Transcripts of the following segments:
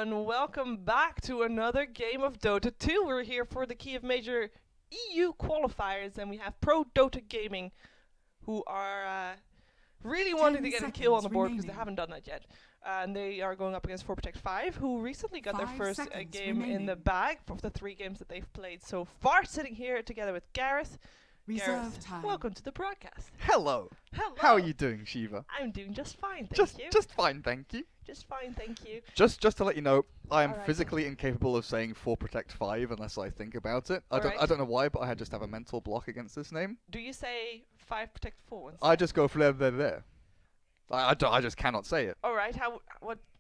everyone, welcome back to another game of Dota 2. We're here for the Kiev Major EU Qualifiers, and we have Prodota Gaming, who are really wanting to get a kill on the board because they haven't done that yet. And they are going up against 4Protect5, who recently got their first game in the bag of the 3 games that they've played so far, sitting here together with Gareth. Gareth, welcome to the broadcast. Hello. Hello. How are you doing, Shiva? I'm doing just fine, thank you. Just fine, thank you. Just fine, thank you. Just to let you know, I am Alright. physically incapable of saying 4Protect5 unless I think about it. I Alright. don't know why, but I just have a mental block against this name. Do you say 5 Protect 4 instead? I just go for there. I just cannot say it. Alright,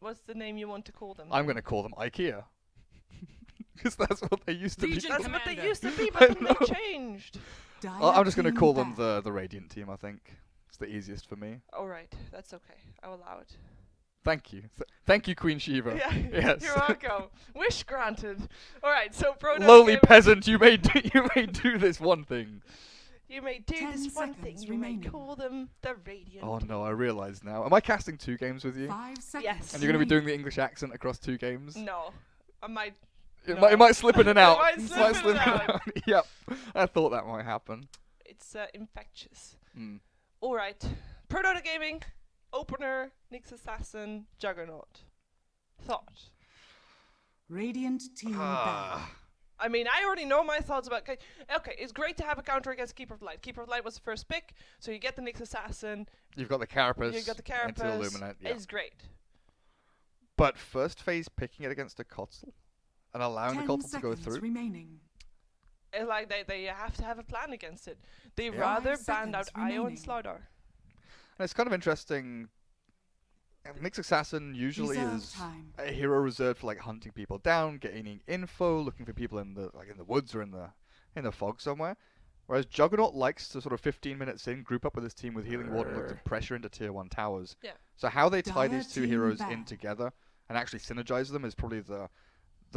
what's the name you want to call them? I'm going to call them IKEA. Because that's what they used to be. That's what they used to be, but then they changed. I'm just going to call them the Radiant team, I think. It's the easiest for me. Alright, that's okay. I'll allow it. Thank you. Thank you, Queen Shiva. Yeah, Yes. you're welcome. Wish granted. Alright, so Prodota Lowly Gaming, peasant, you may do this one thing. you may do 10 this one thing. seconds You may remaining. call them the Radiant. Oh no, I realise now. Am I casting 2 games with you? 5 seconds. Yes. And you're going to be doing the English accent across 2 games? No. I might... It, no. it might slip in and out. It might slip in and out. Yep, I thought that might happen. It's infectious. Mm. Alright. Prodota Gaming, Opener, Nyx Assassin, Juggernaut. Thought? Radiant team battle. I mean, I already know my thoughts about... Okay, it's great to have a counter against Keeper of Light. Keeper of Light was the first pick, so you get the Nyx Assassin, You've got the Carapace you got the into Carapace. Illuminate. Yeah. It's great. But first phase picking it against a Kotzel and allowing the 10 Kotzel to go seconds through. remaining. It's like they have to have a plan against it. They Yeah. rather 5 banned out seconds Io and remaining. Slardar. And it's kind of interesting. Nyx Assassin usually Reserve is time. a hero reserved for like hunting people down, gaining info, looking for people in the woods or in the fog somewhere. Whereas Juggernaut likes to sort of 15 minutes in group up with his team with Healing Ward and look to pressure into tier 1 towers. Yeah. So how they tie Dire these 2 team heroes in bad. together and actually synergize them is probably the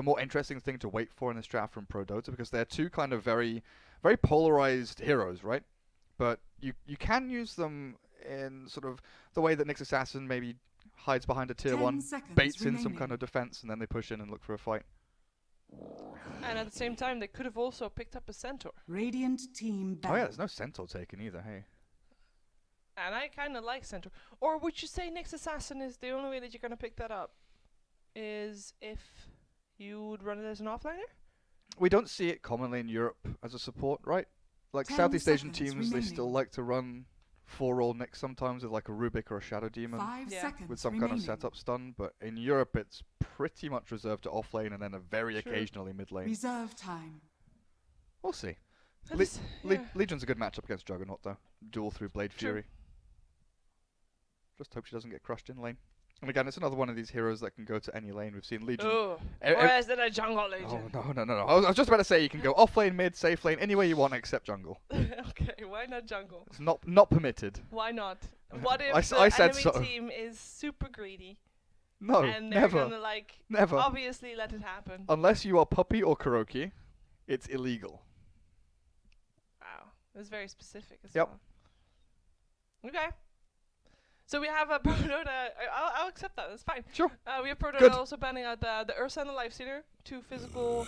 more interesting thing to wait for in this draft from Prodota, because they're 2 kind of very polarized heroes, right? But you can use them in sort of the way that Nyx Assassin maybe hides behind a tier 10 1, seconds baits in some remaining. kind of defense, and then they push in and look for a fight. And at the same time, they could have also picked up a Centaur. Radiant team Oh battle. yeah, there's no Centaur taken either, hey. And I kind of like Centaur. Or would you say Nyx Assassin is the only way that you're going to pick that up? Is if you would run it as an offliner? We don't see it commonly in Europe as a support, right? Like 10 Southeast Asian seconds teams, they still remaining. like to run 4-roll Nyx sometimes with like a Rubik or a Shadow Demon 5 Yeah. seconds with some remaining. kind of setup stun, but in Europe it's pretty much reserved to offlane and then a very True. occasionally mid lane. Reserve time. We'll see. That's- yeah. Legion's a good matchup against Juggernaut though. Duel through Blade True. Fury. Just hope she doesn't get crushed in lane. And again, it's another one of these heroes that can go to any lane. We've seen Legion. Oh. E- e- Or is it a jungle Oh, legion? no. I was just about to say you can go off lane, mid, safe lane, any way you want except jungle. Okay, why not jungle? It's not permitted. Why not? What if I the said enemy so. team is super greedy No, and they're never. gonna like Never. obviously let it happen? Unless you are Puppy or Kuroki, it's illegal. Wow, that's very specific as Yep. well. Okay. So we have a Prodota. I'll accept that. That's fine. Sure. We have Prodota Good. also banning out the Ursa and the Life Stealer, 2 physical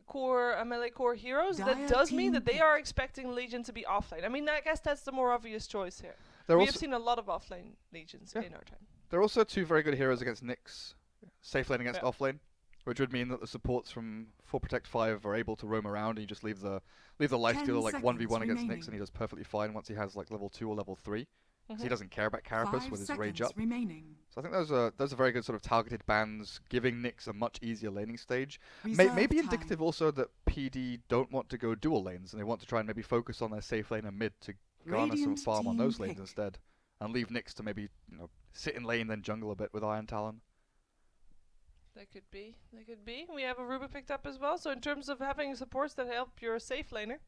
core melee core heroes. Dire That does mean team that they pick. are expecting Legion to be offlane. I mean, I guess that's the more obvious choice here. There We also have seen a lot of offlane Legions Yeah. in our time. there are also 2 very good heroes against Nyx. Safe lane against Yeah. off lane, which would mean that the supports from 4Protect5 are able to roam around and you just leave the life 10 stealer like 1v1 seconds against Nyx remaining. and he does perfectly fine once he has like level 2 or level 3. So he Mhm. doesn't care about Carapace 5 with his seconds rage up. remaining. So I think those are very good sort of targeted bans, giving Nyx a much easier laning stage. Reserve Maybe time. indicative also that PD don't want to go dual lanes and they want to try and maybe focus on their safe lane and mid to garner some Radiant farm on team those lanes pick. instead, and leave Nyx to maybe sit in lane then jungle a bit with Iron Talon. That could be. That could be. We have a Rubik picked up as well. So in terms of having supports that help your safe laner,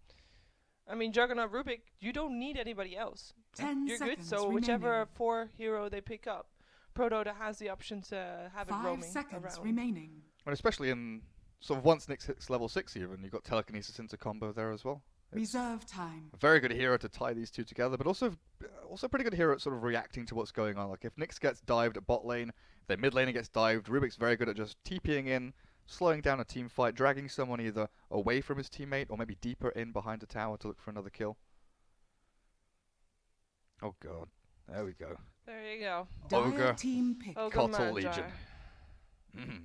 I mean, Juggernaut Rubik, you don't need anybody else. 10 You're good. seconds So remaining. whichever 4 hero they pick up, Prodota has the option to have it 5 roaming seconds around. remaining. And especially in sort of once Nyx hits level 6 even, you've got telekinesis into combo there as well. Reserve time. A very good hero to tie these two together, but also pretty good hero at sort of reacting to what's going on. Like if Nyx gets dived at bot lane, if their mid laner gets dived, Rubik's very good at just TPing in, slowing down a team fight, dragging someone either away from his teammate or maybe deeper in behind a tower to look for another kill. Oh god, there we go. There you go. Ogre. Dire team pick. Ogre Kotal Magi. Legion. Mm.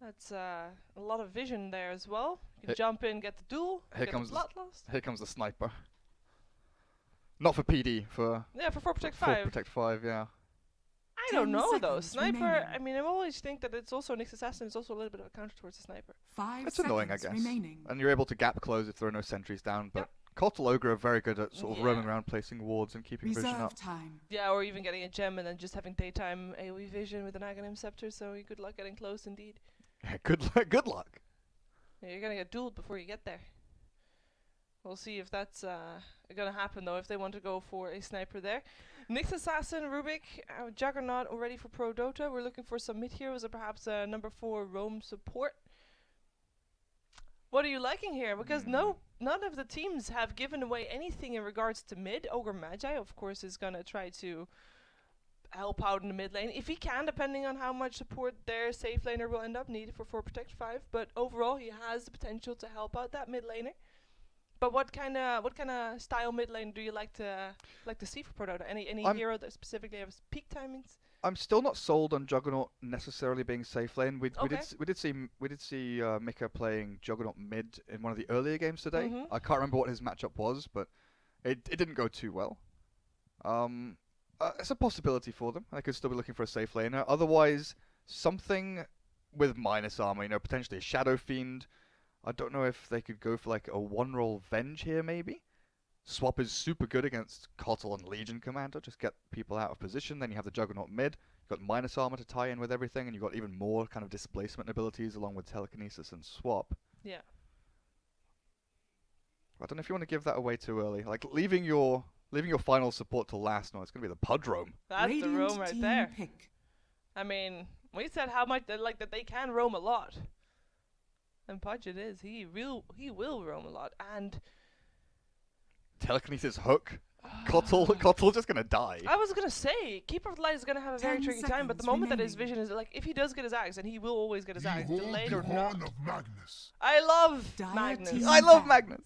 That's a lot of vision there as well. You can Hey- jump in, get the duel, Here get comes the the bloodlust. Here comes the sniper. Not for PD, for Yeah, for 4 Protect for 5. Protect 5, yeah. I don't 10 know though. seconds Sniper, remaining. I mean, I always think that it's also Nyx Assassin, it's also a little bit of a counter towards the sniper. 5 It's annoying, I seconds guess. remaining. And you're able to gap close if there are no sentries down, but Kotal Ogre are very good at sort of roaming Yeah. around, placing wards and keeping vision Reserve up. time. Yeah, or even getting a gem and then just having daytime AoE vision with an Aghanim Scepter, so good luck getting close indeed. Yeah, good luck. Yeah, you're gonna get dueled before you get there. We'll see if that's gonna happen though, if they want to go for a sniper there. Nyx Assassin, Rubik, Juggernaut already for Prodota. We're looking for some mid heroes or perhaps a number 4 roam support. What are you liking here? Because none of the teams have given away anything in regards to mid. Ogre Magi, of course, is gonna try to help out in the mid lane if he can, depending on how much support their safe laner will end up needed for 4 Protect 5. But overall, he has the potential to help out that mid laner. But what kind of style mid lane do you like to see for Prodota? Any hero that specifically has peak timings? I'm still not sold on Juggernaut necessarily being safe lane. We Okay. did see Mika playing Juggernaut mid in one of the earlier games today. Mhm. I can't remember what his matchup was, but it didn't go too well. It's a possibility for them. I could still be looking for a safe laner. Otherwise, something with minus armor, potentially a Shadow Fiend. I don't know if they could go for like a one-roll Venge here, maybe. Swap is super good against Kotal and Legion Commander. Just get people out of position. Then you have the Juggernaut mid. You've got minus armor to tie in with everything, and you've got even more kind of displacement abilities along with telekinesis and swap. Yeah. I don't know if you want to give that away too early. Like leaving your final support to last. No, it's going to be the Pudrome. That's the Radiant roam right team there. pick. I mean, we said how much that they can roam a lot. And Pudge it is. He will roam a lot. And Telekinesis hook. Kotal just going to die. I was gonna say, Keeper of the Light is gonna have a very 10 tricky time, but the seconds moment that his remaining. vision is if he does get his axe, and he will always get his axe, Behold delayed the or not. horn of Magnus. I love Dire Magnus. team. I love back. Magnus.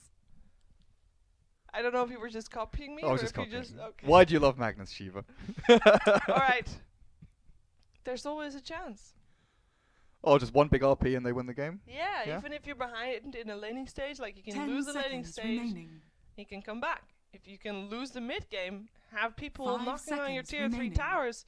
I don't know if you were just copying me I or was just if you copying. just okay. Why do you love Magnus, Shiva? All right. There's always a chance. Oh, just one big RP and they win the game? Yeah, Yeah. even if you're behind in a laning stage, like you can 10 lose the laning seconds stage, remaining. you can come back. If you can lose the mid game, have people 5 knocking on your seconds tier 3 remaining. towers,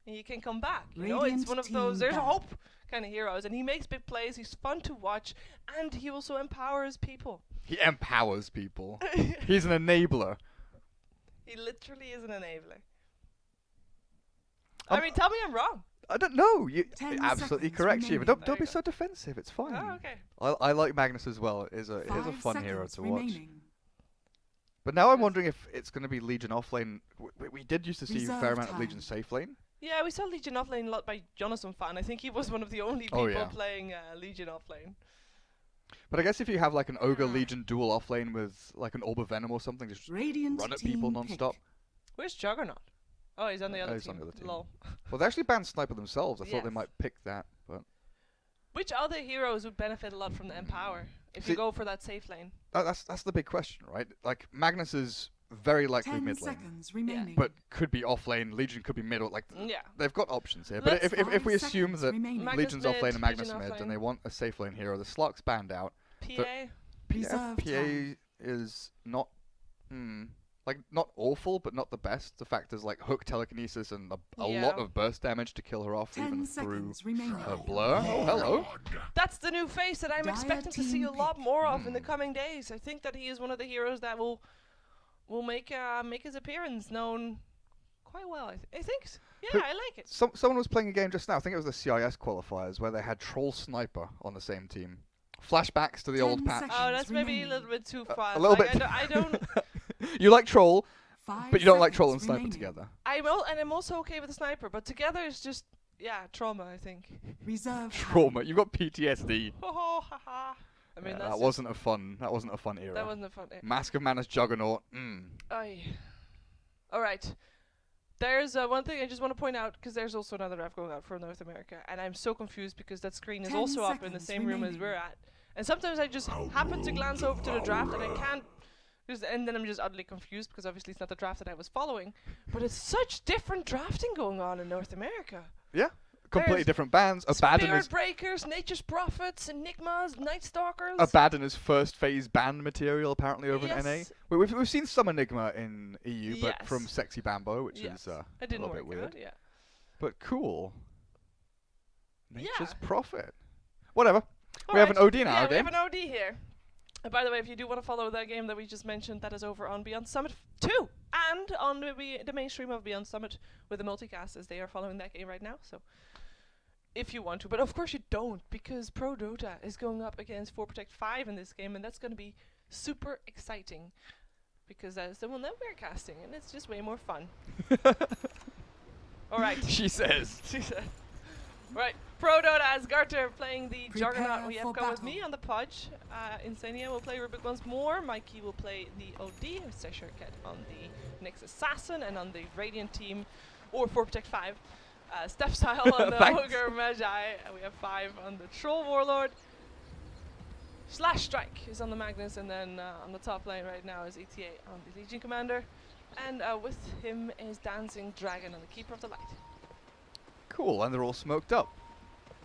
and you can come back. It's Radiant one of team those, there's a back. hope kind of heroes, and he makes big plays, he's fun to watch, and he also empowers people. He empowers people. He's an enabler. He literally is an enabler. Um, I mean, tell me I'm wrong. I don't know. You're 10 absolutely seconds correct, Shiva. remaining. Don't There you be go. so defensive. It's fine. Oh, okay. I like Magnus as well. He's a 5 fun hero seconds to watch. remaining. But now I'm Yes. wondering if it's going to be Legion offlane. We did used to see a fair Reserve amount of Legion time. safe lane. Yeah, we saw Legion offlane a lot by Jonathan Fan. I think he was one of the only people Oh, yeah. playing Legion offlane. But I guess if you have like an Ogre Yeah. Legion dual offlane with like an Orb of Venom or something, just Radiant run at team people pick. non-stop. Where's Juggernaut? Oh, he's on the other he's team. on the other team. Lol. Well, they actually banned Sniper themselves. I thought they Yes. might pick that, but Which other heroes would benefit a lot from the Empower if See- you go for that safe lane? that's the big question, right? Like Magnus is very likely 10 mid lane, seconds remaining. but could be off lane. Legion could be mid, or like Yeah. they've got options here. But Let's- if we 5 assume seconds that remaining. Magnus Legion's off mid, lane and Magnus Legion mid, off and lane. they want a safe lane hero, the Slug's banned out. PA. Reserve PA time. is not, like not awful, but not the best. The fact is like hook telekinesis and a Yeah. lot of burst damage to kill her off 10 even through seconds remaining. her blur. Oh, hello. That's the new face that I'm Dire expecting to see a team lot pick. more of in the coming days. I think that he is one of the heroes that will make his appearance known quite well. I think. Yeah, Who- I like it. Someone was playing a game just now. I think it was the CIS qualifiers where they had Troll Sniper on the same team. Flashbacks to the old 10 patch. seconds. Oh, that's maybe a remaining. little bit too far. A little Like, bit. I don't. You like Troll, 5 but you don't like Troll and seconds Sniper remaining. together. I'm also okay with the sniper, but together it's just trauma. I think. Reserve time. Trauma. You've got PTSD. Oh, haha. I mean, Yeah, that's that wasn't a fun era. that wasn't a fun. Mask of Mana's Juggernaut. Aye. All right. There's one thing I just want to point out, because there's also another draft going out for North America, and I'm so confused because that screen is 10 also up in the seconds same room as remaining. we're at. And sometimes I just happen to glance over to the draft and I can't, and then I'm just utterly confused because obviously it's not the draft that I was following. But it's such different drafting going on in North America. Yeah, completely There's different bands. Abaddon Spirit is Breakers, Nature's Prophets, Enigmas, Night Stalkers. Abaddon is first phase band material apparently over in NA. Yes. We've seen some Enigma in EU, but Yes. from Sexy Bambo, which Yes. is a It didn't little bit work weird. out, yeah. But cool. Nature's Yeah. Prophet. Whatever. All We have right. an OD in Yeah, our we have game. an OD here. And by the way, if you do want to follow that game that we just mentioned, that is over on Beyond Summit 2 and on the mainstream of Beyond Summit with the multicast, as they are following that game right now. So if you want to, but of course you don't, because Prodota is going up against 4 Protect 5 in this game, and that's going to be super exciting because that is the one that we're casting, and it's just way more fun. All right. She says. She said. Right, Prodota as Garter playing the Prepare Juggernaut. We have for come with battle. me on the Podge. Insania will play Rubik once more. Mikey will play the OD. Sesher Cat on the Nyx Assassin, and on the Radiant team, or 4 Protect 5. Steph Style on the Thanks. Ogre Magi. And we have 5 on the Troll Warlord. Slash Strike is on the Magnus, and then on the top lane right now is ETA on the Legion Commander. And with him is Dancing Dragon on the Keeper of the Light. Cool, and they're all smoked up.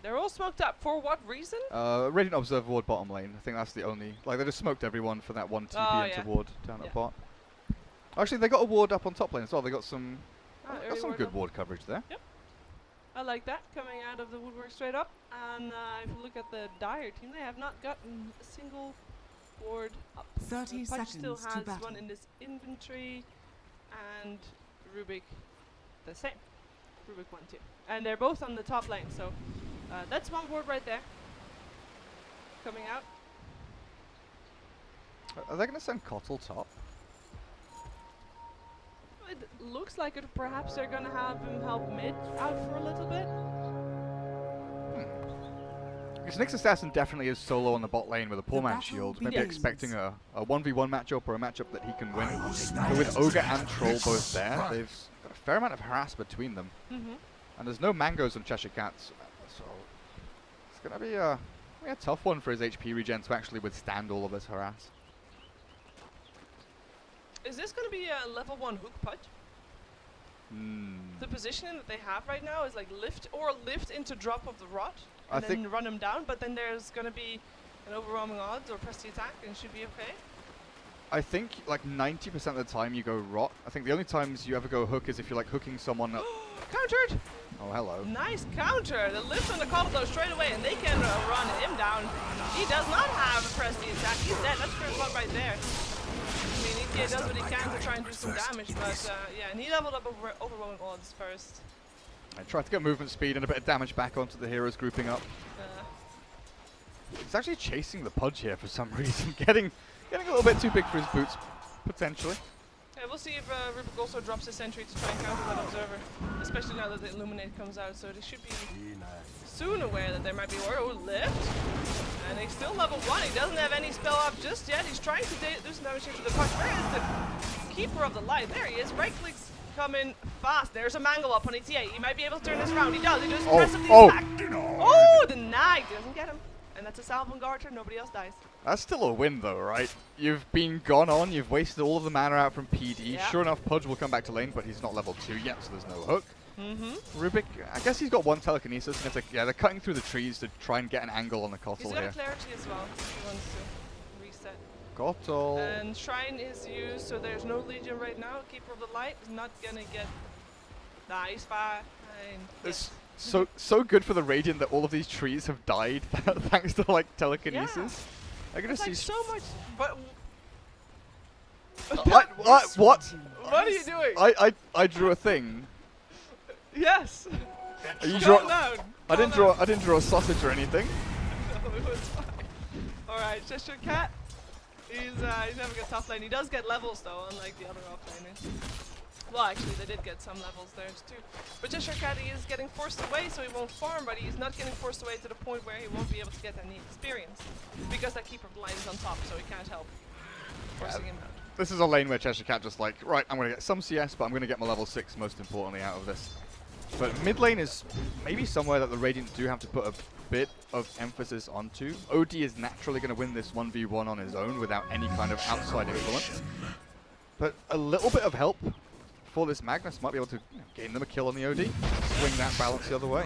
They're all smoked up. For what reason? Radiant Observer Ward bottom lane. I think that's the only. Like, they just smoked everyone for that one TP Oh, into yeah. ward down Yeah. at bot. Actually, they got a ward up on top lane as well. They got some. Early Got some ward good up. ward coverage there. I like that, coming out of the woodwork straight up. And if you look at the Dire team, they have not gotten a single ward up. 30 Punch still seconds to has battle. one in this inventory, and Rubik the same. Rubik 1 too. And they're both on the top lane, so that's one ward right there. Coming out. Are they going to send Kotl top? It looks like it. Perhaps they're gonna have him help mid out for a little bit. Because Nyx Assassin definitely is solo on the bot lane with a poor The man battle shield. Maybe begins. expecting a 1v1 matchup or a matchup that he can win. But with Ogre and Troll both there, they've got a fair amount of harass between them. Mm-hmm. And there's no mangoes on Cheshire Cats, so it's going to be a tough one for his HP regen to actually withstand all of this harass. Is this gonna be a level 1 hook punch? The positioning that they have right now is like lift into drop of the rod I and think then run him down, but then there's gonna be an overwhelming odds or press the attack and it should be okay. I think like 90% of the time you go rot. I think the only times you ever go hook is if you're like hooking someone up. Countered! Oh, hello. Nice counter! The lift on the Cobbler straight away and they can run him down. He does not have a press the attack, he's dead. That's first blood right there. I mean, ETA does what he can to try and do some damage, but yeah, and he leveled up overwhelming odds first. I tried to get movement speed and a bit of damage back onto the heroes grouping up. He's actually chasing the Pudge here for some reason, getting a little bit too big for his boots, potentially. Yeah, we'll see if Rubik also drops his sentry to try and counter that observer, especially now that the Illuminate comes out, so they should be soon aware that there might be oh, lift. And he's still level 1, he doesn't have any spell up just yet, he's trying to do some damage here to the punch. Where is the Keeper of the Light? There he is, right clicks coming fast. There's a mangle up on ETA, he might be able to turn this around, he does press up the attack. Oh, denied, doesn't get him. And that's a salve on Garter, nobody else dies. That's still a win though, right? You've been gone on, you've wasted all of the mana out from PD. Yeah. Sure enough, Pudge will come back to lane, but he's not level 2 yet, so there's no hook. Mm-hmm. Rubik, I guess he's got one telekinesis, and if they're cutting through the trees to try and get an angle on the He's Kotl got here. clarity as well, if he wants to reset. Kotl. And Shrine is used, so there's no Legion right now. Keeper of the Light is not gonna get nice fire. It's so good for the Radiant that all of these trees have died thanks to like telekinesis. I'm gonna It's see like so much. But what? what are you doing? I drew a thing. Yes. You Calm draw. down. I didn't draw a sausage or anything. No, it was fine. All right, Cheshire Cat. He's having a tough lane. He does get levels though, unlike the other offlaners. Well, actually, they did get some levels there too. But Cheshire Cat is getting forced away, so he won't farm, but he's not getting forced away to the point where he won't be able to get any experience. Because that keeper line is on top, so he can't help forcing him out. This is a lane where Cheshire Cat just like, right, I'm going to get some CS, but I'm going to get my level 6 most importantly out of this. But mid lane is maybe somewhere that the Radiant do have to put a bit of emphasis onto. OD is naturally going to win this 1v1 on his own without any kind of outside influence. But a little bit of help for this Magnus might be able to gain them a kill on the OD, swing that balance the other way.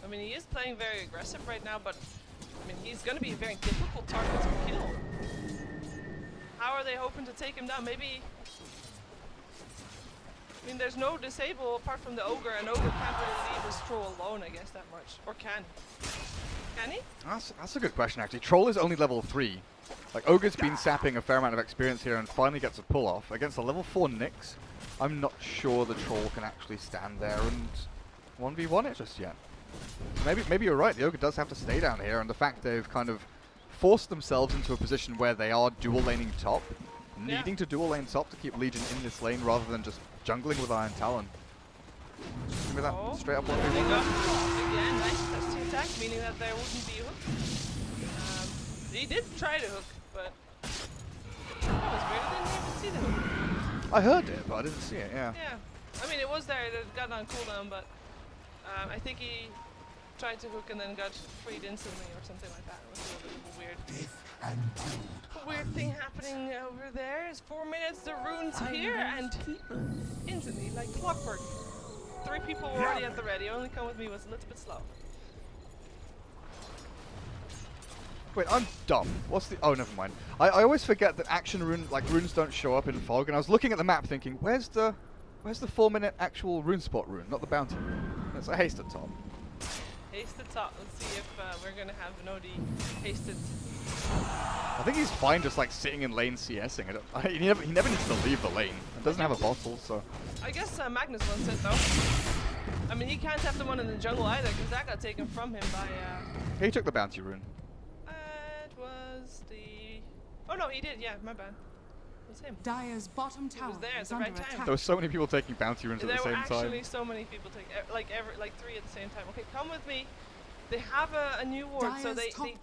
I mean, he is playing very aggressive right now, but I mean, he's going to be a very difficult target to kill. How are they hoping to take him down? Maybe... I mean, there's no disable apart from the Ogre, and Ogre can't really leave his Troll alone, I guess, that much. Or can he? Can he? That's a good question, actually. Troll is only level 3. Like, Ogre's been sapping a fair amount of experience here and finally gets a pull-off. Against a level 4 Nyx, I'm not sure the Troll can actually stand there and 1v1 it just yet. Maybe you're right, the Ogre does have to stay down here, and the fact they've kind of forced themselves into a position where they are dual laning top, needing to dual lane top to keep Legion in this lane rather than just jungling with Iron Talon. With that straight up 1v1. Again, nice testing attack, meaning that there wouldn't be a hook. He did try to hook, but that was weird. I didn't even see the hook. I heard it, but I didn't see it, yeah. Yeah. I mean, it was there, it got on cooldown, but I think he tried to hook and then got freed instantly or something like that. It was a little bit of a weird thing happening over there. It's 4 minutes, the rune's here, and instantly, like clockwork. 3 people were already at the ready. Only Come With Me was a little bit slow. Wait, I'm dumb. What's the... Oh, never mind. I always forget that action runes don't show up in Fog, and I was looking at the map thinking, where's the 4-minute actual rune spot rune, not the bounty rune? It's a haste at top. Haste at top. Let's see if we're gonna have an OD hasted. I think he's fine just like sitting in lane CSing. He never needs to leave the lane. It doesn't have a bottle, so... I guess Magnus wants it though. I mean, he can't have the one in the jungle either, because that got taken from him by... He took the bounty rune. It was the... Oh no, he did, yeah, my bad. It was him. Dire's bottom tower was there at is the under right time. attack. There were so many people taking bounty runes at the same time. There were actually so many people taking... like 3 at the same time. Okay, Come With Me. They have a new ward, so they do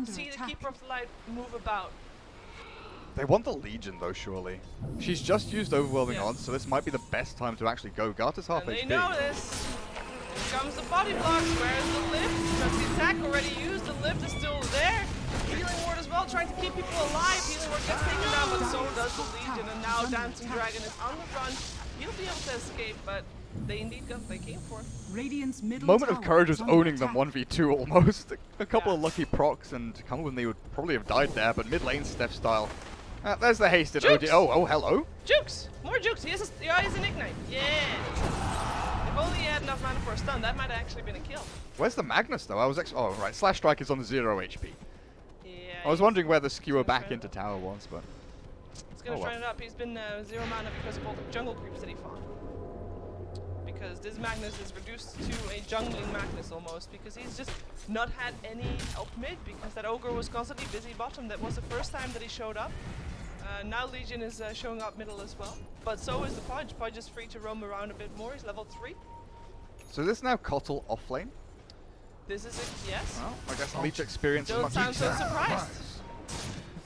see the Keeper of the Light move about. They want the Legion though, surely. She's just used Overwhelming Odds, so this might be the best time to actually go. Garter's half HP. They know this. Here comes the body blocks. Where's the lift? Does the attack already used? The lift is still there. Healing ward as well, trying to keep people alive. Healing ward gets taken down, but so does the Legion. And now Dancing Dragon is on the run. He'll be able to escape, but they indeed got what they came for. Radiant's middle Moment of tower Courage is was under owning them attack. 1v2 almost. A couple of lucky procs and Come With Me would probably have died there, but mid lane Steph style. There's the hasted OD. Oh, hello. Jukes! More Jukes! He has an Ignite. Yeah! If only he had enough mana for a stun, that might have actually been a kill. Where's the Magnus though? Oh, right. Slash Strike is on 0 HP. Yeah. I was wondering where the skewer back into tower was, but... He's gonna try it up. He's been 0 mana because of all the jungle creeps that he fought. Because this Magnus is reduced to a jungling Magnus almost, because he's just not had any help mid, because that Ogre was constantly busy bottom. That was the first time that he showed up. Now Legion is showing up middle as well, but so is the Pudge. Pudge is free to roam around a bit more. He's level 3. So is this now Kotl off lane? This is it, yes. Well, I guess Leech experience is Don't much sound so easier. surprised.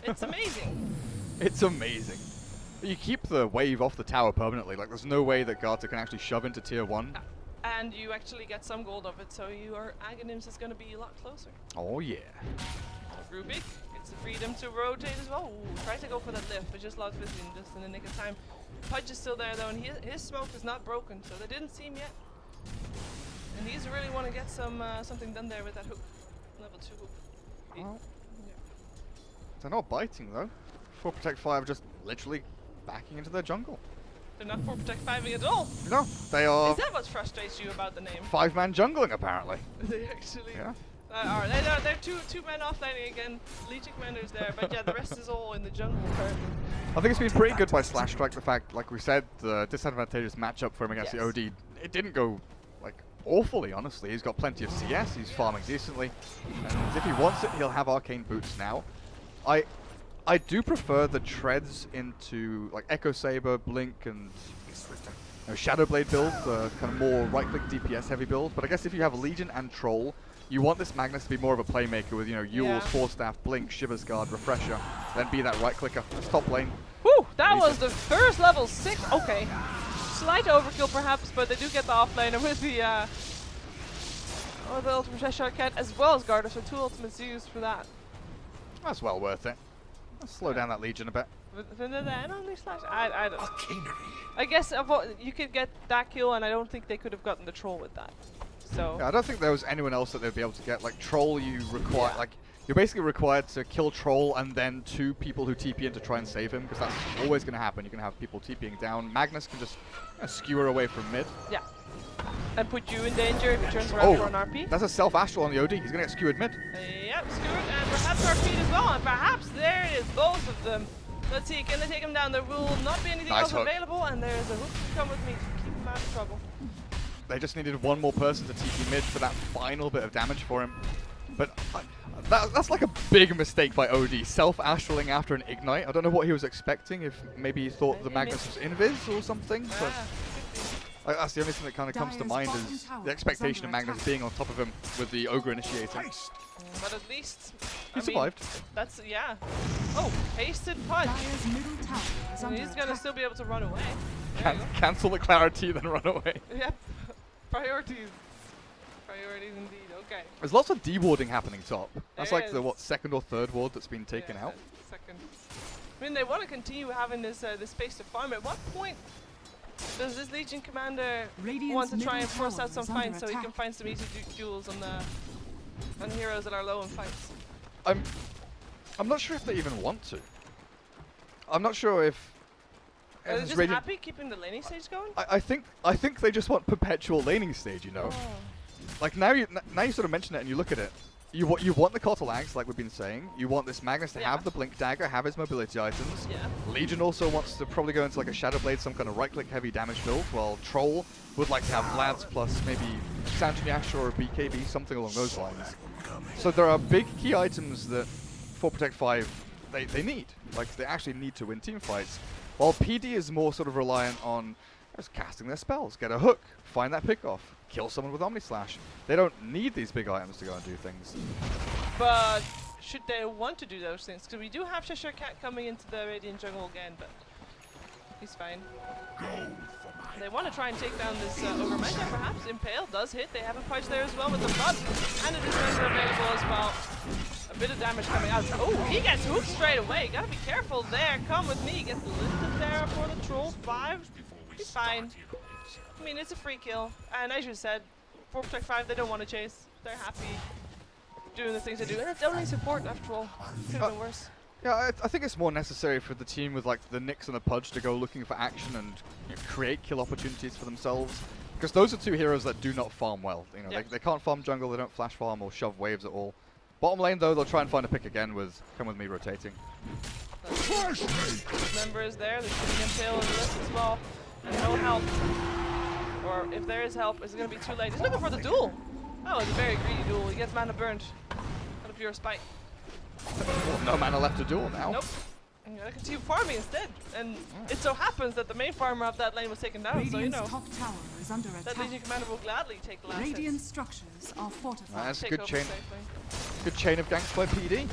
It's amazing. It's amazing. You keep the wave off the tower permanently. Like, there's no way that Garter can actually shove into tier 1. And you actually get some gold of it, so your Aghanims is going to be a lot closer. Oh, yeah. Rubik gets the freedom to rotate as well. Ooh, try to go for that lift, but just lost vision just in the nick of time. Pudge is still there though, and his smoke is not broken, so they didn't see him yet. And he's really want to get something done there with that hook. Level 2 hook. Well, they're not biting though. 4 Protect 5 just literally backing into their jungle. They're not 4 Protect 5ing at all. No, they are... Is that what frustrates you about the name? 5-man jungling apparently. They actually... Yeah. Are. They're two men offlining again. Legion Commander's there, but yeah, the rest is all in the jungle currently. I think it's been pretty good by Slash Strike. The fact, like we said, the disadvantageous matchup for him against the OD, it didn't go like awfully, honestly. He's got plenty of CS, he's farming decently, and if he wants it, he'll have Arcane Boots now. I do prefer the treads into like Echo Saber, Blink, and Shadow Blade build, kind of more right-click DPS heavy build. But I guess if you have Legion and Troll, you want this Magnus to be more of a playmaker with, Yule's, Force Staff, Blink, Shiver's Guard, Refresher, then be that right-clicker. That's top lane. Whew, that was the first level 6. Okay. Slight overkill perhaps, but they do get the offlaner with the ultimate shortcut as well as Garter, so 2 ultimates used for that. That's well worth it. Let's slow down that Legion a bit. I don't know. I guess you could get that kill, and I don't think they could have gotten the Troll with that. So Yeah, I don't think there was anyone else that they'd be able to get. Like Troll, you require you're basically required to kill Troll and then 2 people who TP in to try and save him, because that's always going to happen. You're going to have people TPing down. Magnus can just skewer away from mid. yeah, and put you in danger if he turns around for an RP. That's a self-astral on the OD. He's going to get skewered mid. Yep, skewered, and perhaps RP as well, and perhaps there it is, both of them. Let's see, can they take him down? There will not be anything else available, and there's a hook to come with me to keep him out of trouble. They just needed one more person to TP mid for that final bit of damage for him. But that's like a big mistake by OD, self-astraling after an Ignite. I don't know what he was expecting, if maybe he thought the Magnus was invis or something. But that's the only thing that kind of comes to mind is the expectation of Magnus being on top of him with the Ogre initiator. But at least He survived. That's, yeah. Oh, hasted punch. And he's going to still be able to run away. Cancel the clarity, then run away. Yep. Priorities. Priorities indeed. Okay. There's lots of dewarding happening top. That's There like the, is. second or third ward that's been taken out? Second. I mean, they want to continue having this space to farm. At what point does this Legion commander want to try and force out some fights so he can find some easy duels on heroes that are low in fights? I'm not sure if they even want to. I'm not sure if. Are they just happy keeping the laning stage going? I think they just want perpetual laning stage, Oh. Like now you sort of mention it and you look at it. You want the Kotal Axe, like we've been saying. You want this Magnus to have the Blink Dagger, have his mobility items. Yeah. Legion also wants to probably go into like a Shadow Blade, some kind of right-click heavy damage build, while Troll would like to have Vlads plus maybe Santon Asher or BKB, something along those lines. So there are big key items that 4 Protect 5 they need. Like they actually need to win team fights. While PD is more sort of reliant on just casting their spells, get a hook, find that pick off, kill someone with Omni Slash. They don't need these big items to go and do things. But should they want to do those things? Because we do have Cheshire Cat coming into the Radiant jungle again, but he's fine. They want to try and take down this Ogre Mega, perhaps. Impale does hit. They have a punch there as well with the flood. And a dispenser available as well. A bit of damage coming out. Oh, he gets hooked straight away. Gotta be careful there. Come with me. Gets lifted there for the Troll 5. He's fine. I mean, it's a free kill. And as you said, 4 Protect 5, they don't want to chase. They're happy doing the things they do. And it's only support after all. Could have been worse. Yeah, I think it's more necessary for the team with like the Nyx and the Pudge to go looking for action and create kill opportunities for themselves. Because those are 2 heroes that do not farm well. They can't farm jungle, they don't flash farm or shove waves at all. Bottom lane though, they'll try and find a pick again with Come With Me rotating. Member is there, there's shooting Impale on the list as well. And no help. Or if there is help, it's going to be too late. He's looking for the duel. Oh, it's a very greedy duel. He gets mana burned. Out of pure spite. No mana left to duel now. Nope. I'm going to continue farming instead. And it so happens that the main farmer of that lane was taken down, so you know. Top tower is under That attack. Legion commander will gladly take the last Radiant hits. structures are fortified. That's a Take good over chain. safely. Good chain of ganks by PD.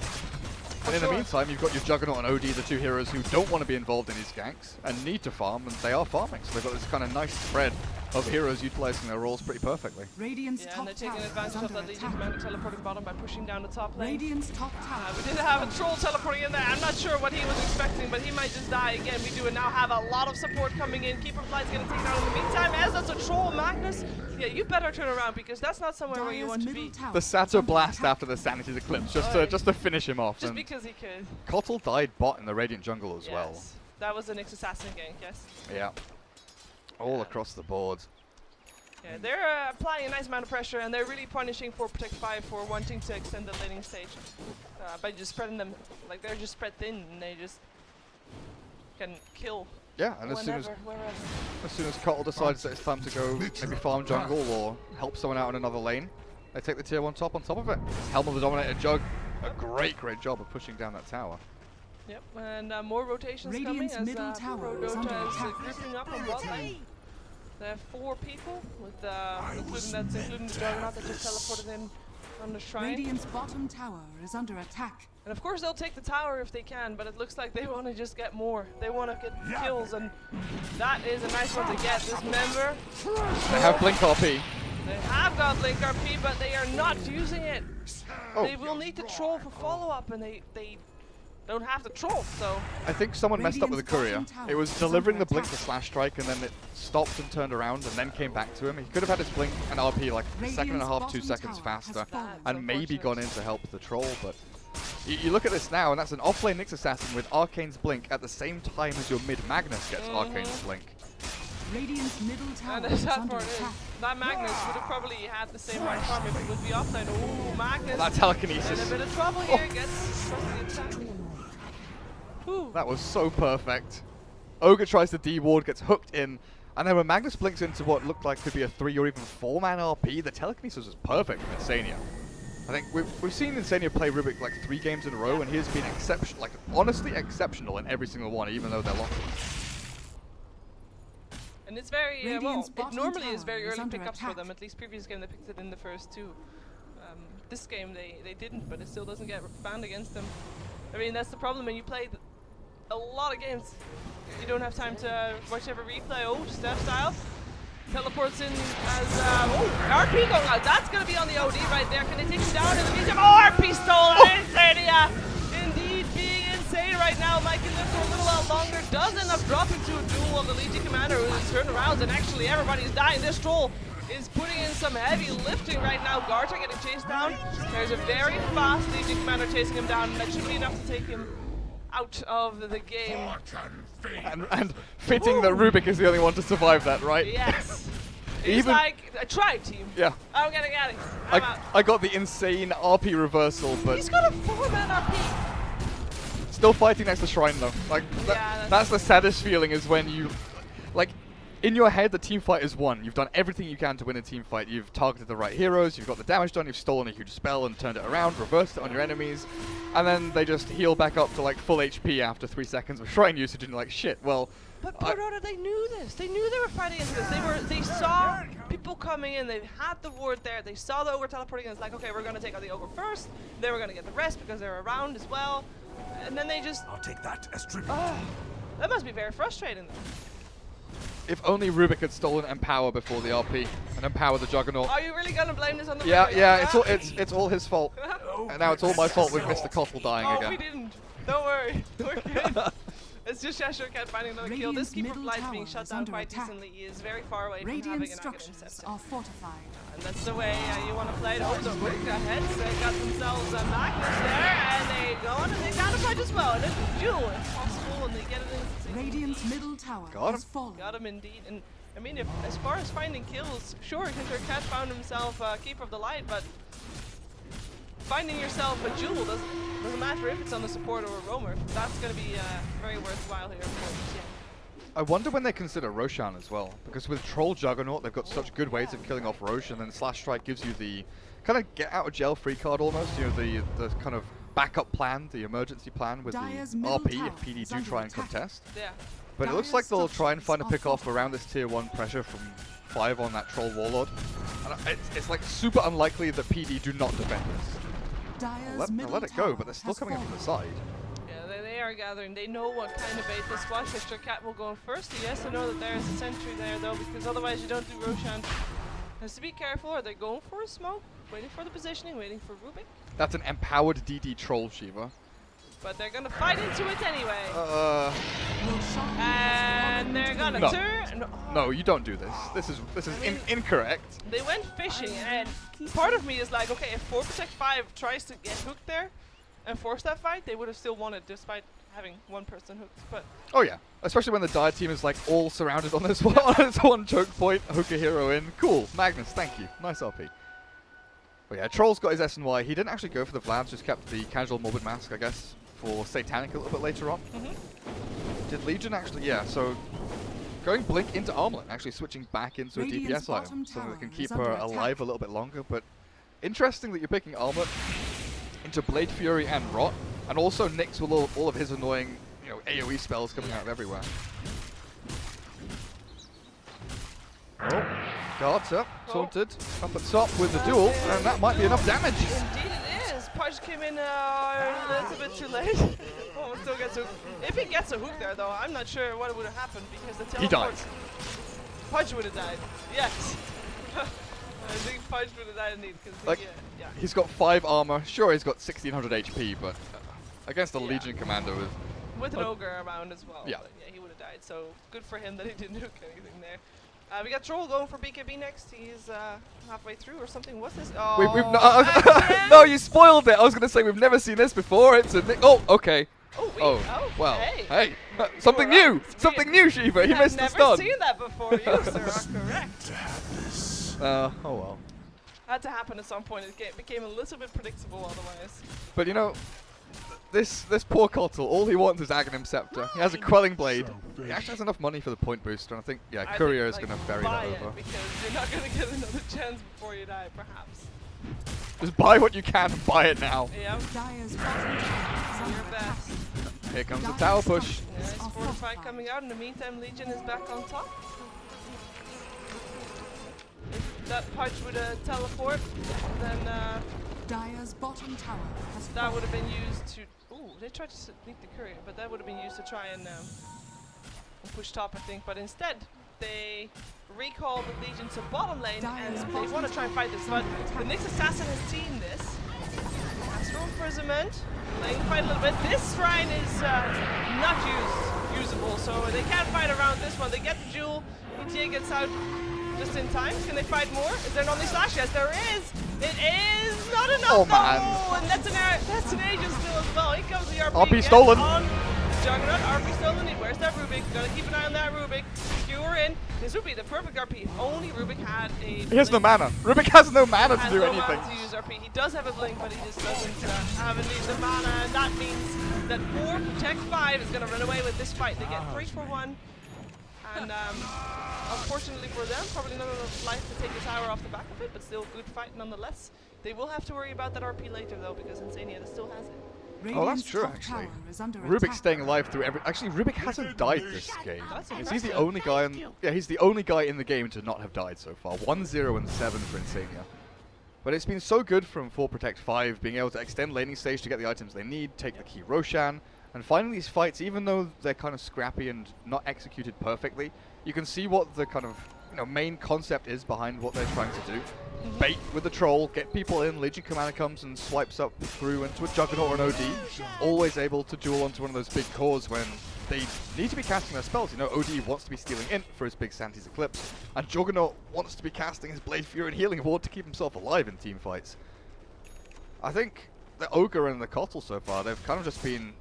And in the meantime, you've got your Juggernaut and OD, the 2 heroes who don't want to be involved in these ganks and need to farm, and they are farming. So they've got this kind of nice spread of heroes utilizing their roles pretty perfectly. Radiant's Yeah, top and they're tower taking is advantage of under that Legion attack. commander teleporting bottom by pushing down the top lane. Radiant's top tower. We did have a Troll teleporting in there. I'm not sure what he was expecting, but he might just die again. We do now have a lot of support coming in. Keeper Flight's getting taken out in the meantime. As that's a Troll, Magnus. Yeah, you better turn around because that's not somewhere where you want to be. The Sato Blast after the Sanity's Eclipse, just to finish him off. Just And because he could. Kotal died bot in the Radiant jungle as well. Yes. That was an assassin gank, yes. Yeah. All across the board. Yeah, they're applying a nice amount of pressure, and they're really punishing 4 Protect 5 for wanting to extend the laning stage by just spreading them. Like, they're just spread thin, and they just can kill Yeah, and as whenever, soon wherever. as Kotal decides that it's time to go maybe farm jungle or help someone out in another lane, they take the tier 1 top on top of it. Helm of the Dominator Jug, a great job of pushing down that tower. Yep, and more rotations Radiant's coming middle as tower is under Prodota is attack. grouping up on bot lane. They have 4 people, with including the Juggernaut that just teleported in on the shrine. Radiant's bottom tower is under attack. And of course they'll take the tower if they can, but it looks like they want to just get more. They want to get kills, and that is a nice one to get. This member. They have Blink RP. They have got Blink RP, but they are not using it. Oh. They will need to troll for follow-up, and they don't have to troll, so... I think someone messed up with the courier. It was delivering the Blink to Slash Strike, and then it stopped and turned around, and then came back to him. He could have had his Blink and RP like a second and a half, 2 seconds faster, and maybe gone in to help the troll, but... You look at this now, and that's an off-lane Nyx Assassin with Arcane's Blink at the same time as your mid-Magnus gets Arcane's Blink. Radiant's middle tower And the is sad under part is, attack. that Magnus would have probably had the same amount of farm if it would be offline. Oh, Magnus! That In a telekinesis. bit of trouble here, gets the attack. Ooh. That was so perfect. Ogre tries to D-ward, gets hooked in, and then when Magnus blinks into what looked like could be a 3 or even 4-man RP, the telekinesis was perfect from Insania. I think we've seen Insania play Rubik like 3 games in a row, and he has been exceptional, like honestly exceptional in every single one, even though they're lost. And it's very, well, Radiant's it bottom normally is tower very is early under pickups for attack. them. At least previous game they picked it in the first 2. This game they didn't, but it still doesn't get banned against them. I mean, that's the problem when you play a lot of games. You don't have time to watch every replay. Oh, Steph style. Teleports in as, RP going out. That's going to be on the OD right there. Can they take him down in the meantime? Oh, RP stole Insania! Indeed, being insane right now. Mikey lives for a little while longer. Does end up dropping to a duel of the Legion Commander who is turned around, and actually everybody's dying. This troll is putting in some heavy lifting right now. Garter getting chased down. There's a very fast Legion Commander chasing him down, and that should be enough to take him out of the game. And fitting that Rubik is the only one to survive that, right? Yes. It's Even- like a tribe team. Yeah. I'm getting out of here. I'm out. I got the insane RP reversal, but He's got a 4-man RP. still fighting next to Shrine though. Like Yeah, that's the saddest feeling is when you, like, in your head the team fight is won. You've done everything you can to win a team fight. You've targeted the right heroes, you've got the damage done, you've stolen a huge spell and turned it around, reversed it on your enemies, and then they just heal back up to like full HP after 3 seconds of Shrine usage, and you're like, shit, well... But Prodota, they knew this. They knew they were fighting into this. They saw people coming in. They had the ward there. They saw the ogre teleporting, and it's like, okay, we're gonna take out the ogre first. Then we're gonna get the rest because they're around as well. And then they just. I'll take that as tribute. That must be very frustrating. If only Rubik had stolen Empower before the RP, and Empower the Juggernaut. Are you really gonna blame this on the? Yeah, Rubik? yeah, it's all his fault. And now it's all my fault with Mr. Cottle dying Oh, again. we didn't. Don't worry. We're good. It's just Cheshire Cat finding another kill. This Radiant's Keeper middle Blight being tower shut is down under quite attack. decently. He is very far away from Radiant having an Aghanim structures Scepter. are fortified. And that's the way you want to play it. Oh, the Ring ahead. They got themselves a Magnus there, and they go on and they down a fight as well. And it's a duel if possible, and they get it in. Radiant's middle tower Got him. has fallen. Got him indeed. And I mean, if as far as finding kills, sure, Hinter Cat found himself Keeper of the Light, but finding yourself a jewel doesn't matter if it's on the support or a roamer. That's going to be very worthwhile here, of course. Yeah. I wonder when they consider Roshan as well, because with Troll Juggernaut, they've got such good ways of killing off Rosh, and then Slash Strike gives you the kind of get out of jail free card almost, you know, the kind of backup plan, the emergency plan with Dyer's the middle RP tower if PD is do under try and attack. contest. Yeah. But it looks Dyer's like they'll try and find a structures pick off are around this tier 1 pressure from 5 on that Troll Warlord. And it's like super unlikely that PD do not defend this. Dyer's I'll middle let it tower go, but they're still has coming in from the fallen. side. Yeah, they are gathering. They know what kind of bait this was. Mr. Cat will go in first. He has to know that there is a sentry there, though, because otherwise you don't do Roshan. Has to be careful. Are they going for a smoke? Waiting for the positioning, waiting for Rubik? That's an empowered DD Troll, Shiva. But they're gonna fight into it anyway. Roshan And they're gonna No. turn. No, you don't do this. This is I mean- incorrect. They went fishing, and part of me is like, okay, if 4 Protect 5 tries to get hooked there and force that fight, they would have still won it despite having one person hooked. But Oh yeah, especially when the Dire team is like all surrounded on this one, on this one choke point, hook a hero in. Cool, Magnus, thank you. Nice RP. But yeah, Troll's got his S&Y. He didn't actually go for the Vlads, just kept the casual Morbid Mask, I guess, for Satanic a little bit later on. Did Legion actually, yeah, so going Blink into Armlet, actually switching back into Radiant's a DPS item, bottom so that they can tower keep is under her attack. alive a little bit longer. But interesting that you're picking Armlet into Blade Fury and Rot, and also Nyx with all of his annoying, you know, AoE spells coming out of everywhere. Oh, darts up, Oh. taunted, up at top with the duel, there's and that the might be enough duel. damage. Indeed it is. Pudge came in a little bit too late. Almost still gets a hook. If he gets a hook there, though, I'm not sure what would have happened because the He teleport. dies. Pudge would have died. Yes. I think Pudge would have died indeed. Cause Like, yeah. He's got 5 armor. Sure, he's got 1600 HP, but against a Yeah. Legion commander With an ogre around as well. Yeah. But yeah, he would have died. So good for him that he didn't hook anything there. We got Troll going for BKB next. He's halfway through or something. What's this? Oh, we've again? no, you spoiled it. I was gonna say we've never seen this before. It's a oh, okay. Oh, wait. Oh, well, hey. something You're new, right. something new, Shiva. You I've missed the never stun. seen that before. You, sir, are correct. Oh well. Had to happen at some point. It became a little bit predictable otherwise. But you know, this poor Kotl, all he wants is Aghanim Scepter. He has a Quelling Blade. He actually has enough money for the point booster, and I think I Courier think, is like, gonna bury buy that it over. because you're not going to get another chance before you die, perhaps. Just buy what you can and buy it now. Yep. Dire's bottom tower is Do under your attack. best. Here comes the Dire's tower top push. Nice is fortify coming out. In the meantime, Legion is back on top. If that Pudge would teleport, then Dire's bottom tower has that would have fallen. been used to. Ooh, they tried to sneak the courier, but that would have been used to try and push top, I think. But instead, they recall the Legion to bottom lane, and they want to try and fight this. But the Nyx Assassin has seen this. Has room for Zement, playing the fight a little bit. This shrine is not usable, so they can't fight around this one. They get the jewel. ETA gets out just in time. Can they fight more? Is there an Omni Slash? Yes, there is. It is not enough. Oh, though. man. And that's an agent still as well. Here comes the RP. RP gets stolen. On Juggernaut, RP stolen. Where's that Rubik? Gotta keep an eye on that Rubik. Skewer in. This would be the perfect RP if only Rubik had a. He has no mana. Rubik has no mana to Has do no anything. mana to use RP. He does have a blink, but he just doesn't have the mana, and that means that 4 Protect 5 is gonna run away with this fight. They get 3 for 1. And unfortunately for them, probably not enough life to take the tower off the back of it, but still good fight nonetheless. They will have to worry about that RP later though, because Insania still has it. Oh, that's Radiant's true, top actually. tower is under Rubik's attack. staying alive through every. Actually, Rubik hasn't died this game. That's He's the impressive. only guy in. Yeah, he's the only guy in the game to not have died so far. 1-0 and 7 for Insania. But it's been so good from 4 Protect 5, being able to extend laning stage to get the items they need, take the key Roshan, and finding these fights, even though they're kind of scrappy and not executed perfectly, you can see what the kind of main concept is behind what they're trying to do. Bait with the troll, get people in, Legion Commander comes and swipes up through into a Juggernaut or an OD, always able to duel onto one of those big cores when they need to be casting their spells. OD wants to be stealing Int for his big Santi's Eclipse, and Juggernaut wants to be casting his Blade Fury and Healing Ward to keep himself alive in team fights. I think the Ogre and the Kotl so far, they've kind of just been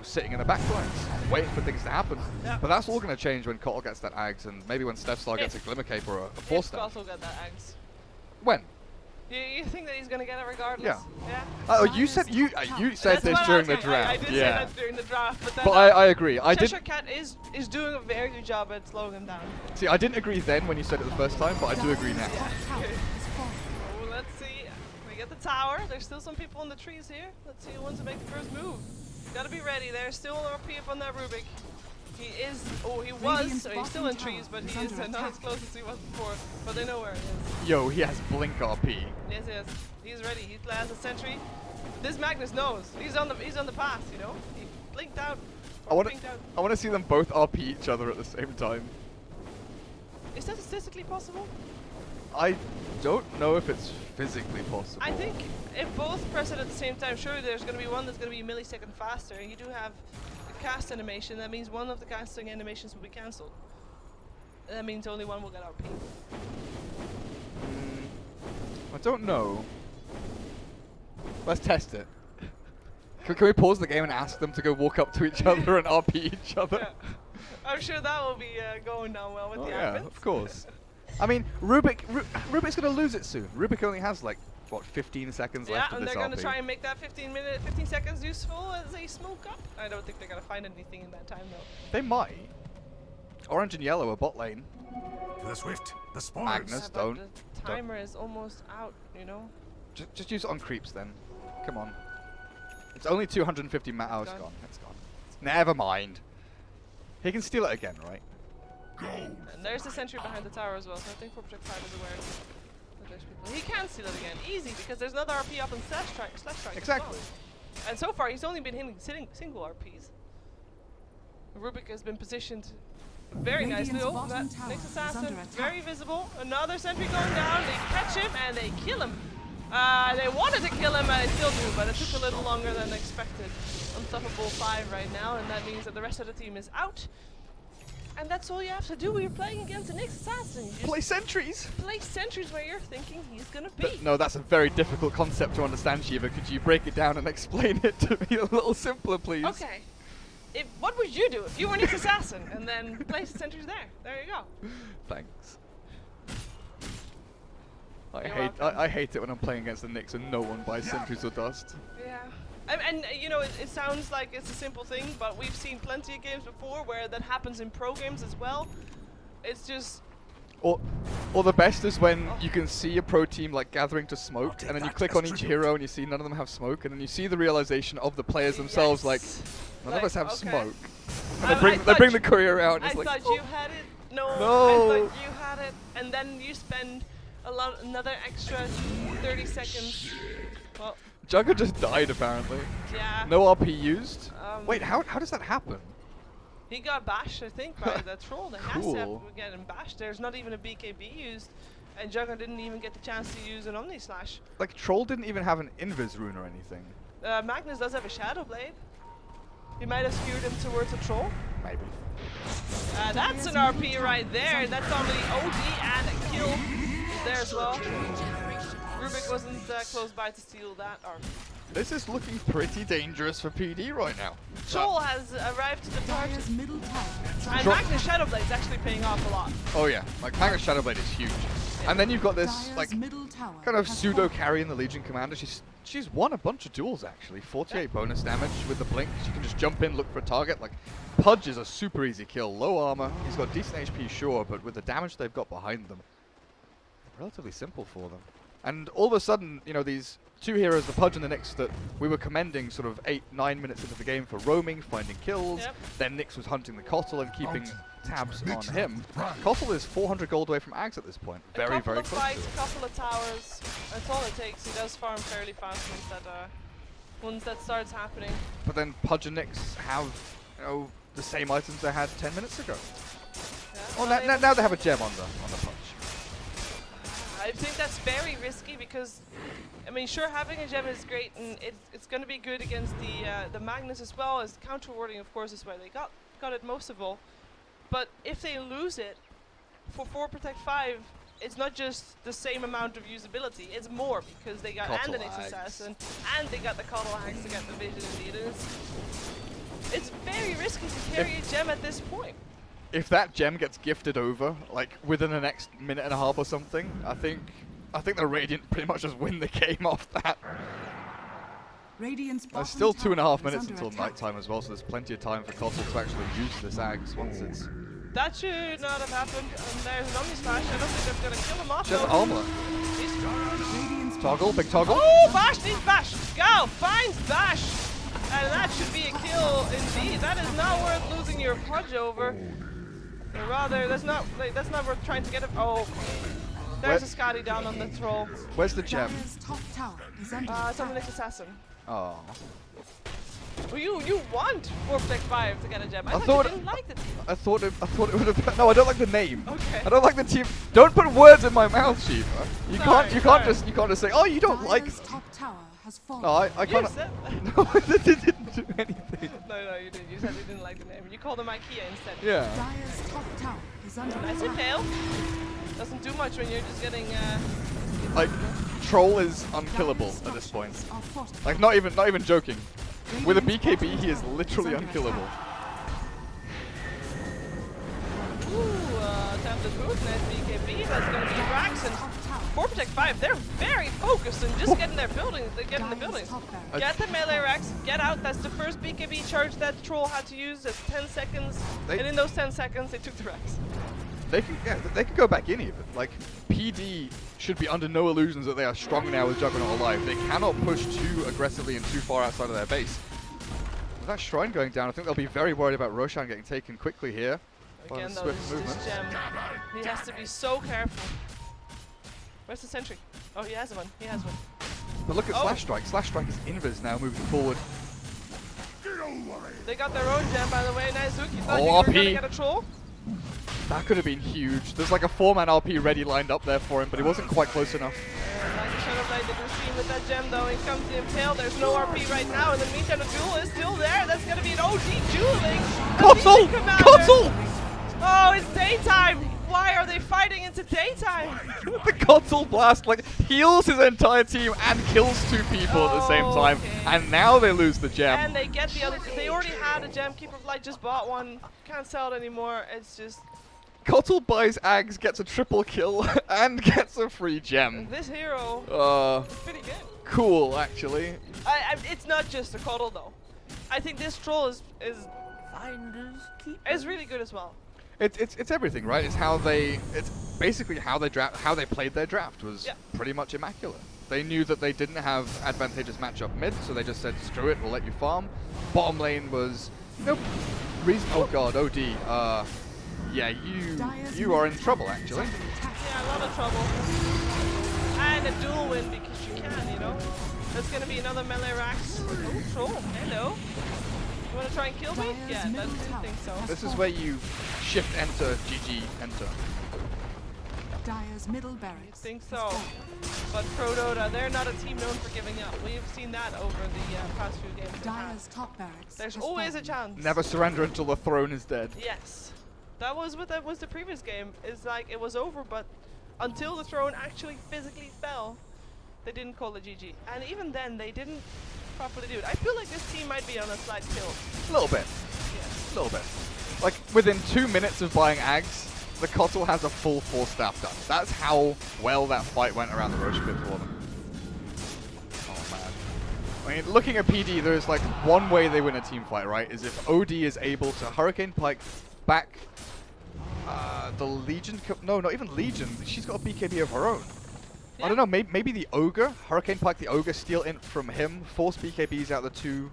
sitting in the back lines, waiting for things to happen. Yeah. But that's all going to change when Kotl gets that Ags, and maybe when Stepstar gets a Glimmer Cape or a Force He's Staff. also got that Ags. When? You think that he's gonna get it regardless? Yeah. Yeah. Oh, you said That's this what I during was the saying. I draft. did say Yeah. that during the draft, but then But I agree. I Cheshire did. Cat is doing a very good job at slowing him down. See, I didn't agree then when you said it the first time, but I do agree now. Dire's top tower is fallen. Oh, let's see. We get the tower. There's still some people in the trees here. Let's see who wants to make the first move. Gotta be ready. There's still an RP up on that Rubik. He is. Oh, he was. Radiant's So he's still in bottom trees, tower but is he is under not as attack. close as he was before. But they know where he is. Yo, he has Blink RP. Yes, yes. He's ready. He has a sentry. This Magnus knows. He's on the path. He blinked out. I want blinked out. to see them both RP each other at the same time. Is that statistically possible? I don't know if it's physically possible. I think if both press it at the same time, surely there's going to be one that's going to be a millisecond faster. And you do have a cast animation. That means one of the casting animations will be cancelled. That means only one will get RP. I don't know. Let's test it. Can we pause the game and ask them to go walk up to each other and RP each other? Yeah. I'm sure that will be going down well with Oh the yeah, admins. of course. I mean, Rubik's going to lose it soon. Rubik only has like, what, 15 seconds Yeah, left of and this they're going to RP. try and make that 15 seconds useful as they smoke up. I don't think they're going to find anything in that time though. They might. Orange and yellow are bot lane. To the swift, the spores. Magnus. But don't. the timer is almost out, Just use it on creeps then. Come on. It's only 250 Oh, it's gone. gone. It's gone. Never mind. He can steal it again, right? And there's the sentry behind the tower as well, so I think 4 Protect 5 is aware that there's people. He can steal it again, easy, because there's another RP up in slash strike Exactly. as well. And so far he's only been hitting single RPs. Rubik has been positioned very nicely. Radiant's Oh, bottom that tower next is assassin, under attack. very visible. Another sentry going down, they catch him and they kill him. They wanted to kill him, and they still do, but it took a little longer than expected. Unstoppable 5 right now, and that means that the rest of the team is out. And that's all you have to do when you're playing against the next assassin. You just Play sentries. play sentries where you're thinking he's gonna be. No, that's a very difficult concept to understand, Shiva. Could you break it down and explain it to me a little simpler, please? Okay. What would you do if you were Nick's assassin and then place the sentries there? There you go. Thanks. You're I welcome. hate it when I'm playing against the Knicks and no one buys sentries or dust. Yeah. And you know, it sounds like it's a simple thing, but we've seen plenty of games before where that happens in pro games as well. It's just... Or the best is when you can see a pro team like gathering to smoke, take and then you that click as on each tribute. hero and you see none of them have smoke, and then you see the realization of the players themselves, like Yes. none of us have okay. smoke. And I they bring thought the you- courier out, and I it's like, thought "Oh." you had it. No, I No. thought you had it. And then you spend another extra 30 seconds. Well, Jugger just died apparently. yeah. No RP used. Wait, Um, how does that happen? He got bashed, I think, by the troll. They has to Cool. have get him bashed. There's not even a BKB used, and Jugger didn't even get the chance to use an Omni Slash. Like Troll didn't even have an Invis rune or anything. Magnus does have a Shadow Blade. He might have skewed him towards a troll. Maybe. That's an RP right there. That's on the OD and a kill there as well. Rubik wasn't close by to steal that RP. This is looking pretty dangerous for PD right now. Troll has arrived to the party. Dire's middle tower is And under Magnus Shadow Blade is actually paying off a lot. Oh yeah, like Magnus Shadowblade is huge. And then you've got this Dire's like middle tower kind of has pseudo fallen. carry in the Legion Commander. She's won a bunch of duels actually. 48 bonus damage with the blink. She can just jump in, look for a target. Like Pudge is a super easy kill. Low armor. He's got decent HP, sure, but with the damage they've got behind them, relatively simple for them. And all of a sudden, you know, these two heroes, the Pudge and the Nyx, that we were commending sort of 8-9 minutes into the game for roaming, finding kills. Yep. Then Nyx was hunting the Kotl and keeping tabs on Victory. him. Right. Kotl is 400 gold away from Ags at this point. A Very, couple very of close. fights, a couple of towers. That's all it takes. He does farm fairly fast once that starts happening. But then Pudge and Nyx have, you know, the same items they had 10 minutes ago. Yeah, Well, not able- now they have a gem on the Pudge. I think that's very risky because, I mean, sure, having a gem is great, and it's going to be good against the Magnus as well as counter warding. Of course, is why they got it most of all. But if they lose it for 4 Protect 5, it's not just the same amount of usability; it's more because they got and the Kotl Nyx Ags. Assassin, and they got the Kotl Ags to get the Vision Indeed. It's very risky to carry a gem at this point. If that gem gets gifted over, like within the next minute and a half or something, I think the Radiant pretty much just win the game off that. Radiant's There's bottom still 2.5 tower is minutes under until attack. nighttime as well, so there's plenty of time for Kotl to actually use this Ags once it's That should not have happened. And there's an Omni Slash. I don't think that's going to kill him off. just though. armor. He's- Toggle, big toggle. Oh, Bash needs Bash. Go, finds Bash. And that should be a kill indeed. That is not worth losing your Pudge over. Or rather, that's not worth trying to get him. Oh, there's a Scotty down on the troll. Where's the gem? Dire's top tower is under It's on the attack. next assassin. Oh. Well, you want 4 Protect 5 to get a gem. I I thought thought- you didn't like the team. I thought it would have. No, I don't like the name. Okay. I don't like the team. Don't put words in my mouth, Shiva. You Sorry, can't sorry. just say, oh, you don't like Dire's them. top tower has fallen. No, I You can't. said No, it didn't do anything. no, you didn't. You said you didn't like the name. You called him IKEA instead. Yeah. Dire's top tower is under Nice attack. impale. Doesn't do much when you're just getting. Like, Troll is unkillable Dire's at this point. structures are fortified. Like, not even joking. With a Radiant's BKB, bottom he is tower literally under unkillable. attack. Attempted move. Nice BKB. That's going to be Rax and Top tower 4 Protect 5. They're very focused on just getting their buildings. They're getting the Dire's buildings. top barracks Get the has melee fallen. Rex. Get out. That's the first BKB charge that Troll had to use. That's 10 seconds. They- And in those 10 seconds, they took the Rex. They can go back in even. Like, PD should be under no illusions that they are strong now with Juggernaut alive. They cannot push too aggressively and too far outside of their base. With that Shrine going down, I think they'll be very worried about Roshan getting taken quickly here. By Again, the though, swift this movement. gem, he has to be so careful. Where's the sentry? Oh, he has one. He has one. But look at Oh. Slash Strike. Slash Strike is invis now, moving forward. They got their own gem, by the way. Naizuki thought Oh, you were RP. gonna get a troll. That could have been huge. There's like a 4-man RP ready lined up there for him, but he wasn't quite close enough. Like the Shadow Blade did receive with that gem, though. He comes to impale. There's no RP right now. In the meantime, the duel is still there. That's gonna be an OG dueling. The Console! Legion Commander. Console! Oh, it's daytime. Why are they fighting into daytime? The console blast like heals his entire team and kills 2 people at the same time, Okay. and now they lose the gem. And they get the other. They already had a gem. Keeper of Light just bought one. Can't sell it anymore. It's just Kotl buys Ags, gets a triple kill, and gets a free gem. this hero. Is pretty good. Cool actually. It's not just a cuddle though. I think this troll is really good as well. It's everything, right? It's basically how they played their draft was pretty much immaculate. They knew that they didn't have advantageous matchup mid, so they just said, screw it, we'll let you farm. Bottom lane was oh god, OD. Yeah, you are in trouble actually. Yeah, a lot of trouble. And a dual win because you can, you know. That's gonna be another melee Rax. Oh, troll. Hello. You wanna try and kill me? Yeah, I didn't think so. This is where you shift enter, GG enter. Dire's middle barracks. Think so. But Prodota, they're not a team known for giving up. We've seen that over the past few games. they've had. Dire's top barracks. There's has always a fallen. chance. Never surrender until the throne is dead. Yes. That was the previous game. It's like it was over, but until the throne actually physically fell, they didn't call it GG. And even then, they didn't properly do it. I feel like this team might be on a slight kill. A little bit. Yes. A little bit. Like, within 2 minutes of buying Ags, the Kotl has a full 4-staff done. That's how well that fight went around the Roche pit for them. Oh, man. I mean, looking at PD, there's like one way they win a team fight, right? Is if OD is able to Hurricane Pike back the Legion. No, not even Legion. She's got a BKB of her own. I don't know, maybe the Ogre, Hurricane Pike the Ogre, steal int from him, force BKBs out the 2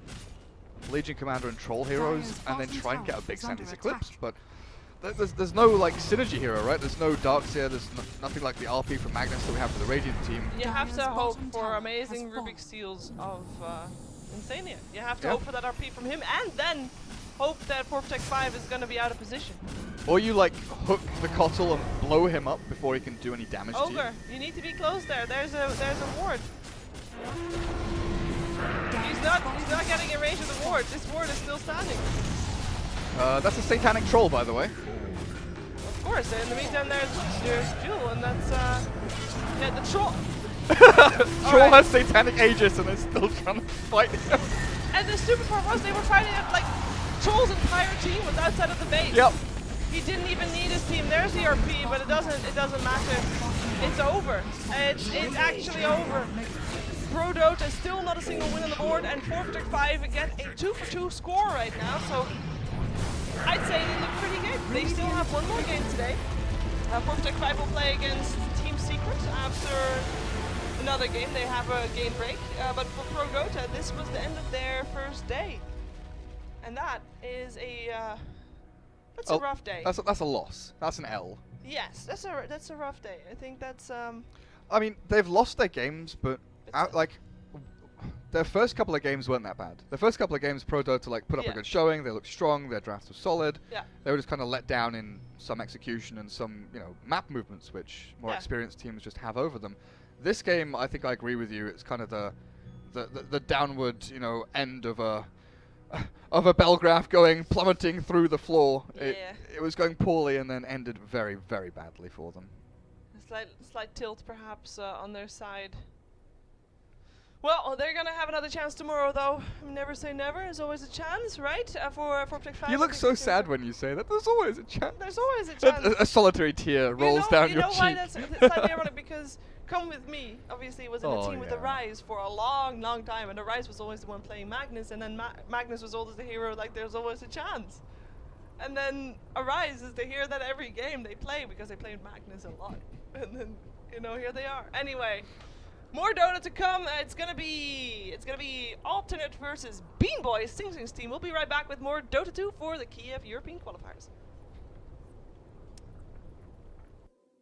Legion Commander and Troll heroes, and then try and get a big Sandy's Eclipse. But there's no like synergy hero, right? There's no Darkseer, there's nothing like the RP from Magnus that we have for the Radiant team. You have to Dire's hope bottom for tower amazing has fallen. Rubik's Seals of Insania. You have to Yeah. hope for that RP from him, and then hope that Protect 5 is going to be out of position. Or you like hook the Kotl and blow him up before he can do any damage to you. Ogre, you need to be close there. There's a ward. He's not getting in range of the ward. This ward is still standing. That's a Satanic Troll, by the way. Of course. In the meantime, there's Jewel, and that's yeah, the troll. Troll Alright. has Satanic Aegis and is still trying to fight him. And the stupid part was they were fighting it like Troll's entire team was outside of the base. Yep. He didn't even need his team. There's the RP, but it doesn't matter. It's over. It's actually over. Prodota still not a single win on the board, and 4-5 get a 2-for-2 score right now. So I'd say they look pretty good. They still have one more game today. 4-5 will play against Team Secret after another game. They have a game break, but for Prodota, this was the end of their first day, and that is a that's a rough day. That's a loss. That's an L. Yes, that's a rough day. I think that's I mean, they've lost their games, but It's- like their first couple of games weren't that bad. The first couple of games, Prodota like put up a Yeah. good showing. They looked strong. Their draft was solid. yeah. They were just kind of let down in some execution and some, map movements, which more Yeah. experienced teams just have over them. This game, I think I agree with you. It's kind of the downward, end of a bell graph going plummeting through the floor. Yeah. It was going poorly and then ended very, very badly for them. A slight tilt perhaps on their side. Well, they're gonna have another chance tomorrow, though. Never say never. There's always a chance, right? For Protect 5. You look so sad when you say that. There's always a chance. There's always a chance. A solitary tear rolls down your You know why cheek. that's slightly ironic? Because Come With Me obviously was in a Oh, team with the yeah. Rise for a long, long time, and the Rise was always the one playing Magnus, and then Magnus was always the hero, like there's always a chance. And then Arise is the hero that every game they play because they played Magnus a lot. And then, here they are. Anyway, more Dota to come. It's gonna be Alternate versus Bean Boys Sing Sing's team. We'll be right back with more Dota 2 for the Kiev European Qualifiers.